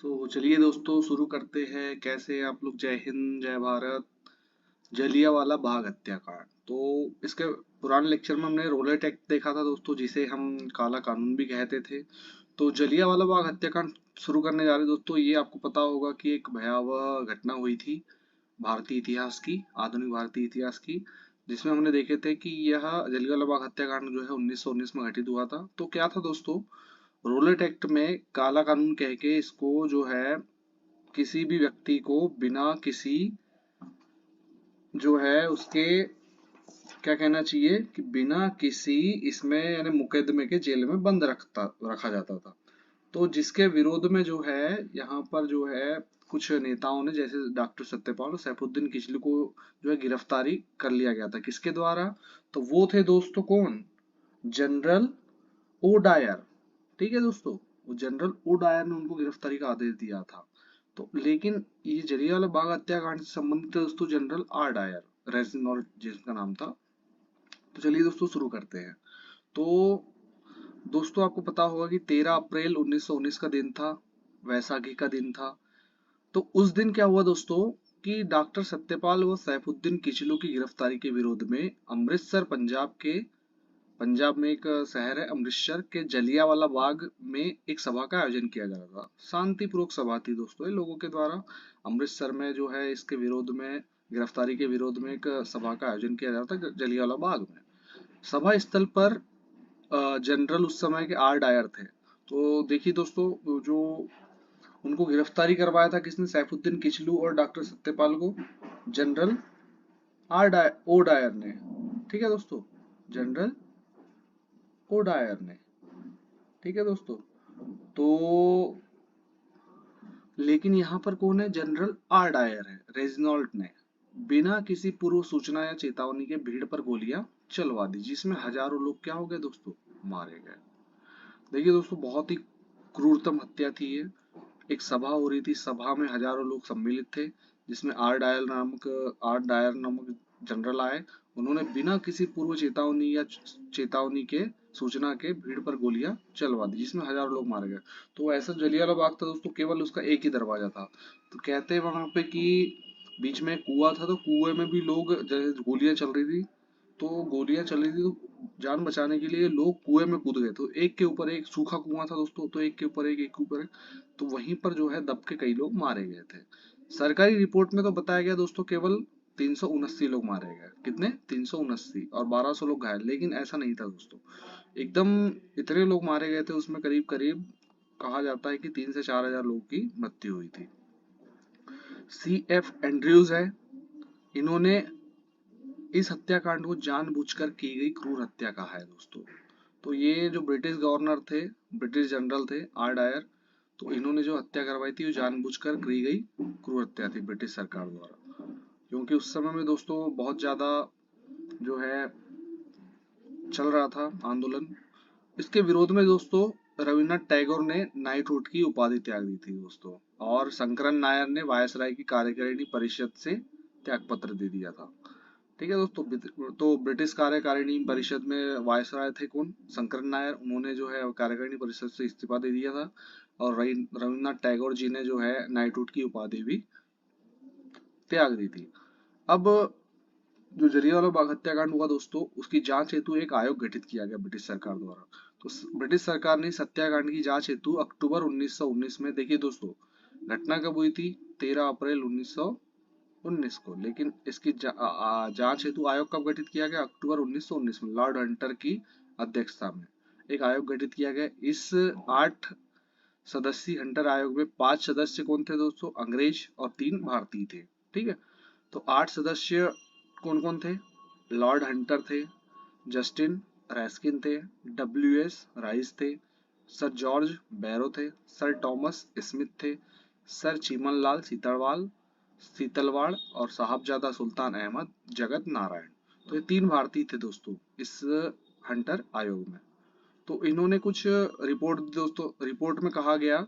तो चलिए दोस्तों शुरू करते हैं। कैसे हैं आप लोग? जय हिंद, जय भारत। जलियांवाला बाग हत्याकांड। तो इसके पुराने लेक्चर में हमने रोलेट एक्ट देखा था दोस्तों, जिसे हम काला कानून भी कहते थे। तो जलियांवाला बाग हत्याकांड शुरू करने जा रहे हैं दोस्तों। ये आपको पता होगा कि एक भयावह घटना हुई थी भारतीय इतिहास की, आधुनिक भारतीय इतिहास की, जिसमें हमने देखे थे कि यह जलियांवाला बाग हत्याकांड जो है 1919 में घटित हुआ था। तो क्या था दोस्तों, रोलेट एक्ट में काला कानून कह के इसको जो है किसी भी व्यक्ति को बिना किसी जो है उसके क्या कहना चाहिए कि बिना किसी इसमें यानी मुकदमे के जेल में बंद रखा जाता था। तो जिसके विरोध में जो है यहाँ पर जो है कुछ नेताओं ने, जैसे डॉक्टर सत्यपाल और सैफुद्दीन किचलू को जो है गिरफ्तारी कर लिया गया था। किसके द्वारा? तो वो थे दोस्तों कौन? General O'Dyer. ठीक है दोस्तों, वो जनरल ओ डायर ने उनको गिरफ्तारी का आदेश दिया था। तो लेकिन ये जलियांवाला बाग हत्याकांड से संबंधित है दोस्तों जनरल आर डायर, रेजिनॉल्ड जिसका नाम था। तो चलिए दोस्तों शुरू करते हैं। तो दोस्तों आपको पता होगा कि 13 अप्रैल 1919 का दिन था, वैसाखी का दिन था। तो उस दिन क्या हुआ दोस्तों कि डॉक्टर सत्यपाल व सैफुद्दीन किचलू की गिरफ्तारी के विरोध में अमृतसर, पंजाब में एक शहर है अमृतसर के जलियांवाला बाग में एक सभा का आयोजन किया जा रहा था। शांतिपूर्वक सभा थी दोस्तों, ये लोगों के द्वारा अमृतसर में जो है इसके विरोध में, गिरफ्तारी के विरोध में एक सभा का आयोजन किया जा रहा था जलियांवाला बाग में। सभा स्थल पर जनरल उस समय के आर डायर थे। तो देखिए दोस्तों, जो उनको गिरफ्तारी करवाया था किसने? सैफुद्दीन किचलू और डॉक्टर सत्यपाल को जनरल ओ डायर ने। ठीक है दोस्तों, जनरल ओ डायर ने। ठीक है दोस्तों। तो लेकिन यहाँ पर कौन है? जनरल आर डायर है, रेजिनॉल्ट ने बिना किसी पूर्व सूचना या चेतावनी के भीड़ पर गोलियां चलवा दी, जिसमें हजारों लोग क्या हो गए दोस्तों? मारे गए। देखिए दोस्तों, बहुत ही क्रूरतम हत्या थी ये। एक सभा हो रही थी, सभा में हजारों लोग सम्मिलित थे, जिसमें आर डायर नामक जनरल आए। उन्होंने बिना किसी पूर्व चेतावनी के सूचना के भीड़ पर गोलियां चलवा दी, जिसमें हजारों लोग मारे गए। तो ऐसा जलियांवाला बाग था दोस्तों, केवल उसका एक ही दरवाजा था। तो कहते हैं वहां पे कि बीच में कुआं था, तो कुएं में भी लोग, जैसे गोलियां चल रही थी, तो गोलियां चल रही थी तो जान बचाने के लिए लोग कुएं में कूद गए। तो एक के ऊपर एक, सूखा कुआं था दोस्तों, तो एक के ऊपर एक के ऊपर एक, तो वहीं पर जो है दब के कई लोग मारे गए थे। सरकारी रिपोर्ट में तो बताया गया दोस्तों केवल 379 लोग मारे गए। कितने? 379, और 1200 लोग घायल। लेकिन ऐसा नहीं था दोस्तों, एकदम इतने लोग मारे गए थे उसमें, करीब करीब कहा जाता है कि 3 से 4 हजार लोगों की मृत्यु हुई थी। CF एंड्रयूज है, इन्होंने इस हत्याकांड को जानबूझकर की गई क्रूर हत्या कहा है दोस्तों। तो ये जो ब्रिटिश गवर्नर थे, ब्रिटिश जनरल थे आर डायर, तो इन्होंने जो हत्या करवाई थी वो जानबूझकर की गई क्रूर हत्या थी ब्रिटिश सरकार द्वारा। क्योंकि उस समय में दोस्तों बहुत ज्यादा जो है चल रहा था आंदोलन। इसके विरोध में दोस्तों रविन्द्रनाथ टैगोर ने नाइटहुड की उपाधि त्याग दी थी दोस्तों, और शंकरन नायर ने वायसराय की कार्यकारिणी परिषद से त्याग पत्र दे दिया था। ठीक है दोस्तों। तो ब्रिटिश कार्यकारिणी परिषद में वायसराय थे कौन? शंकरन नायर। उन्होंने जो है कार्यकारिणी परिषद से इस्तीफा दे दिया था, और रविन्द्रनाथ टैगोर जी ने जो है नाइटहुड की उपाधि भी त्याग दी थी। अब जो जलियांवाला बाग हत्याकांड हुआ दोस्तों, उसकी जांच हेतु एक आयोग गठित किया गया ब्रिटिश सरकार द्वारा। तो ब्रिटिश सरकार ने इस हत्याकांड की जांच हेतु अक्टूबर 1919 में, देखिए दोस्तों घटना कब हुई थी? 13 अप्रैल 1919 को। लेकिन इसकी जांच हेतु आयोग कब गठित किया गया? अक्टूबर 1919 में, लॉर्ड हंटर की अध्यक्षता में एक आयोग गठित किया गया। इस 8 सदस्यीय हंटर आयोग में 5 सदस्य कौन थे दोस्तों? अंग्रेज, और 3 भारतीय थे। ठीक है। तो 8 सदस्य कौन कौन थे? लॉर्ड हंटर थे, जस्टिन रैस्किन थे, WS राइस थे, सर जॉर्ज बैरो थे, सर टॉमस स्मिथ थे, सर चीमनलाल सीतलवाड़, और साहबजादा सुल्तान अहमद जगत नारायण। तो ये 3 भारतीय थे दोस्तों इस हंटर आयोग में। तो इन्होंने कुछ रिपोर्ट दी दोस्तों। रिपोर्ट में कहा गया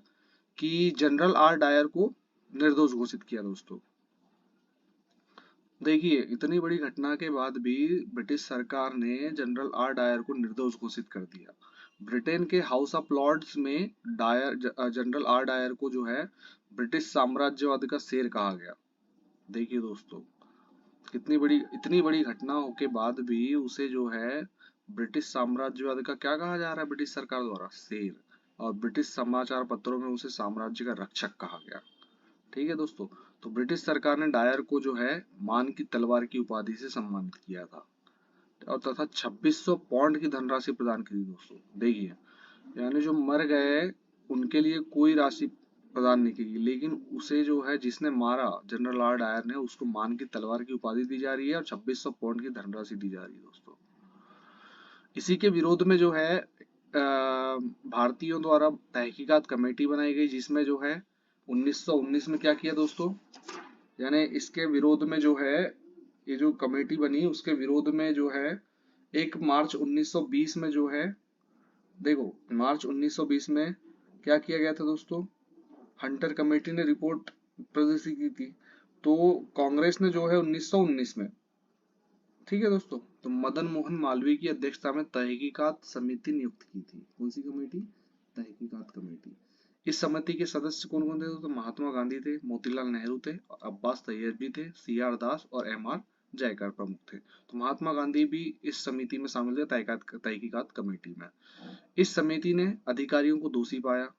कि जनरल आर डायर को निर्दोष घोषित किया दोस्तों। देखिए, इतनी बड़ी घटना के बाद भी ब्रिटिश सरकार ने जनरल आर डायर को निर्दोष घोषित कर दिया। ब्रिटेन के हाउस ऑफ लॉर्ड्स में जनरल आर डायर को जो है ब्रिटिश साम्राज्यवाद का शेर कहा गया। देखिए दोस्तों, इतनी बड़ी घटना के बाद भी उसे जो है ब्रिटिश साम्राज्यवाद का क्या कहा जा रहा है ब्रिटिश सरकार द्वारा? शेर। और ब्रिटिश समाचार पत्रों में उसे साम्राज्य का रक्षक कहा गया। ठीक है दोस्तों। तो ब्रिटिश सरकार ने डायर को जो है मान की तलवार की उपाधि से सम्मानित किया था और तथा 2600 पौंड की धनराशि प्रदान की थी दोस्तों। देखिए, यानी जो मर गए उनके लिए कोई राशि प्रदान नहीं की गई, लेकिन उसे जो है जिसने मारा जनरल आर डायर ने, उसको मान की तलवार की उपाधि दी जा रही है और 2600 पौंड की धनराशि दी जा रही है दोस्तों। इसी के विरोध में जो है भारतीयों द्वारा तहकीकात कमेटी बनाई गई, जिसमें जो है 1919 में क्या किया दोस्तों, यानी इसके विरोध में जो है ये जो कमेटी बनी उसके विरोध में जो है 1 मार्च 1920 में जो है, देखो मार्च 1920 में क्या किया गया था दोस्तों, हंटर कमेटी ने रिपोर्ट प्रदर्शित की थी। तो कांग्रेस ने जो है 1919 में, ठीक है दोस्तों, तो मदन मोहन मालवीय की अध्यक्षता में तहकीकात समिति नियुक्त की थी। कौन सी कमेटी? तहकीकात कमेटी। इस समिति के सदस्य कौन कौन थे दोस्तों? महात्मा गांधी थे, मोतीलाल नेहरू थे, अब्बास तैयबी थे, सी आर दास और एम आर जयकर प्रमुख थे। तो महात्मा गांधी भी इस समिति में शामिल थे, तहकीकात कमेटी में। इस समिति ने अधिकारियों को दोषी पाया।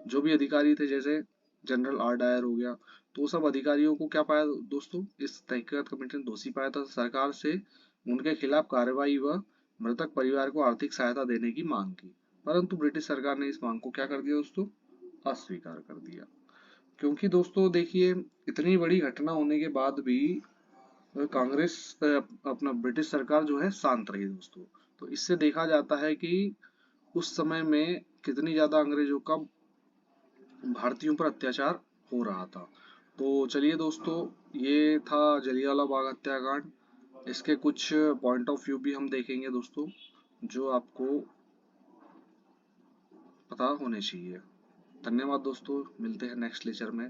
जो भी अधिकारी थे, जैसे जनरल आर डायर हो गया, तो सब अधिकारियों को क्या पाया दोस्तों, इस तहकीकात कमेटी ने दोषी पाया था। सरकार से उनके खिलाफ कार्रवाई व मृतक परिवार को आर्थिक सहायता देने की मांग की, परंतु ब्रिटिश सरकार ने इस मांग को क्या कर दिया दोस्तों? अस्वीकार कर दिया। क्योंकि दोस्तों देखिए, इतनी बड़ी घटना होने के बाद भी कांग्रेस अपना ब्रिटिश सरकार जो है शांत रही दोस्तों। तो इससे देखा जाता है कि उस समय में कितनी ज्यादा अंग्रेजों का भारतीयों पर अत्याचार हो रहा था। तो चलिए दोस्तों, ये था जलियांवाला बाग हत्याकांड। इसके कुछ पॉइंट ऑफ व्यू भी हम देखेंगे दोस्तों, जो आपको पता होने चाहिए। धन्यवाद दोस्तों, मिलते हैं नेक्स्ट लेक्चर में।